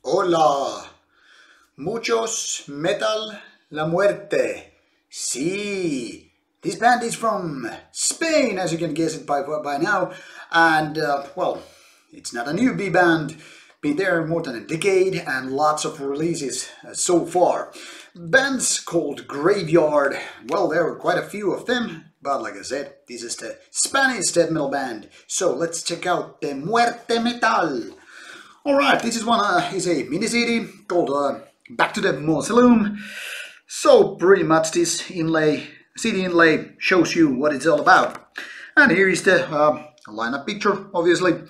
Hola, muchos metal la muerte. Sí, this band is from Spain, as you can guess it by now, and well, it's not a newbie band. Been there more than a decade and lots of releases so far. Bands called Graveyard. Well, there were quite a few of them, but like I said, this is the Spanish death metal band. So let's check out the Muerte Metal. Alright, this is is a mini CD called Back to the Mausoleum. So pretty much this CD inlay shows you what it's all about. And here is the lineup picture, obviously.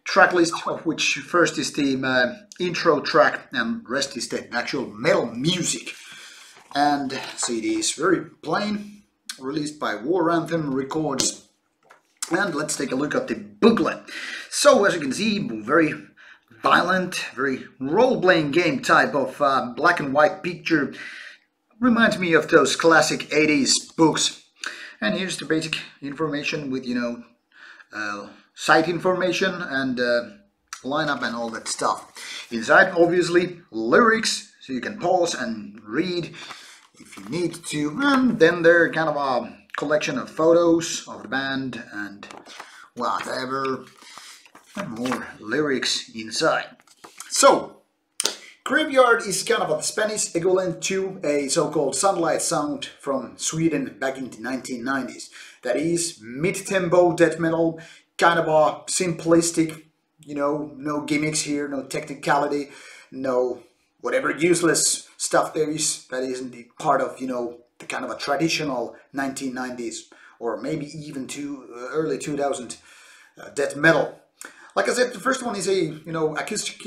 Track list, of which first is the intro track and rest is the actual metal music. And CD is very plain, released by War Anthem Records. And let's take a look at the booklet. So as you can see, very violent, very role-playing game type of black and white picture. Reminds me of those classic 80s books. And here's the basic information with, site information and lineup and all that stuff. Inside, obviously, lyrics, so you can pause and read if you need to. And then there are kind of a collection of photos of the band and whatever. And more lyrics inside. So, Graveyard is kind of a Spanish equivalent to a so-called Sunlight Sound from Sweden back in the 1990s. That is mid-tempo death metal, kind of a simplistic, no gimmicks here, no technicality, no whatever useless stuff there is that isn't part of, the kind of a traditional 1990s or maybe even early 2000 death metal. Like I said, the first one is a acoustic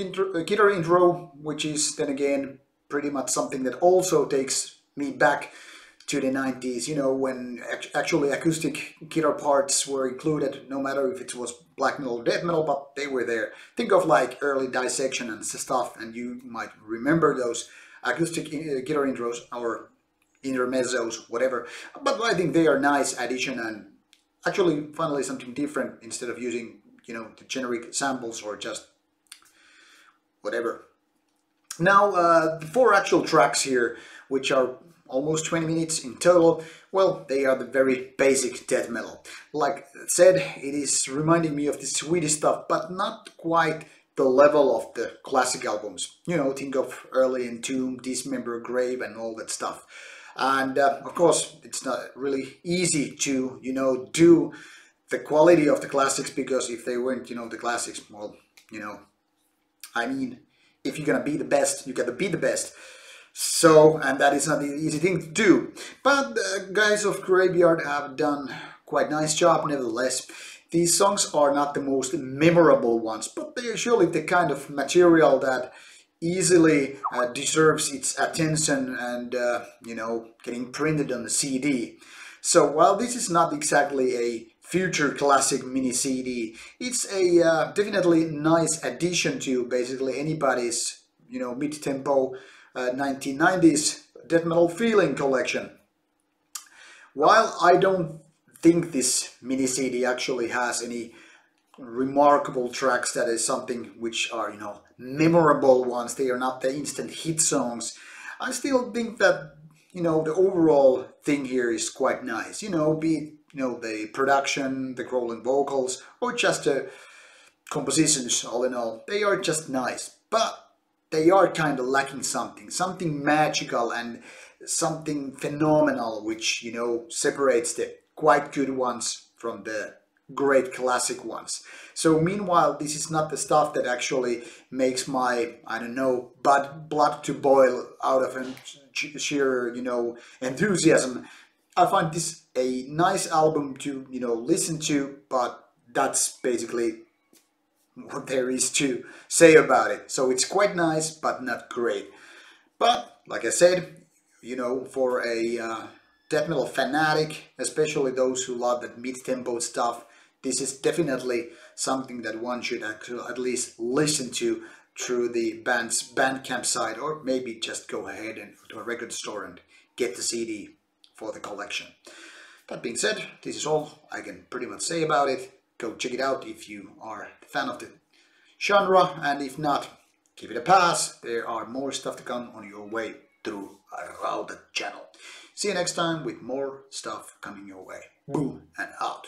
guitar intro, which is then again pretty much something that also takes me back to the 90s, when actually acoustic guitar parts were included, no matter if it was black metal or death metal, but they were there. Think of like early Dissection and stuff, and you might remember those acoustic guitar intros or intermezzos, whatever. But I think they are nice addition and actually finally something different instead of using the generic samples or just whatever. Now, the four actual tracks here, which are almost 20 minutes in total, well, they are the very basic death metal. Like I said, it is reminding me of the Swedish stuff, but not quite the level of the classic albums. Think of Early Entomb, Dismember, Grave, and all that stuff. And of course, it's not really easy to, do the quality of the classics, because if they weren't, the classics, well, I mean, if you're gonna be the best, you gotta be the best. So, and that is not an easy thing to do. But the guys of Graveyard have done quite nice job nevertheless. These songs are not the most memorable ones, but they are surely the kind of material that easily deserves its attention and, getting printed on the CD. So while this is not exactly a future classic mini CD, it's a definitely nice addition to basically anybody's, mid-tempo 1990s death metal feeling collection. While I don't think this mini CD actually has any remarkable tracks that is something which are, memorable ones, they are not the instant hit songs, I still think that the overall thing here is quite nice. Be it, the production, the growling vocals, or just the compositions, all in all, they are just nice. But they are kind of lacking something magical and something phenomenal, which, separates the quite good ones from the great classic ones. So meanwhile, this is not the stuff that actually makes my, blood to boil out of sheer, enthusiasm. I find this a nice album to, listen to, but that's basically what there is to say about it. So it's quite nice, but not great. But, like I said, for a death metal fanatic, especially those who love that mid-tempo stuff, this is definitely something that one should actually at least listen to through the band's Bandcamp site, or maybe just go ahead and to a record store and get the CD for the collection. That being said, this is all I can pretty much say about it. Go check it out if you are a fan of the genre, and if not, give it a pass. There are more stuff to come on your way through our Rauta channel. See you next time with more stuff coming your way. Boom and out.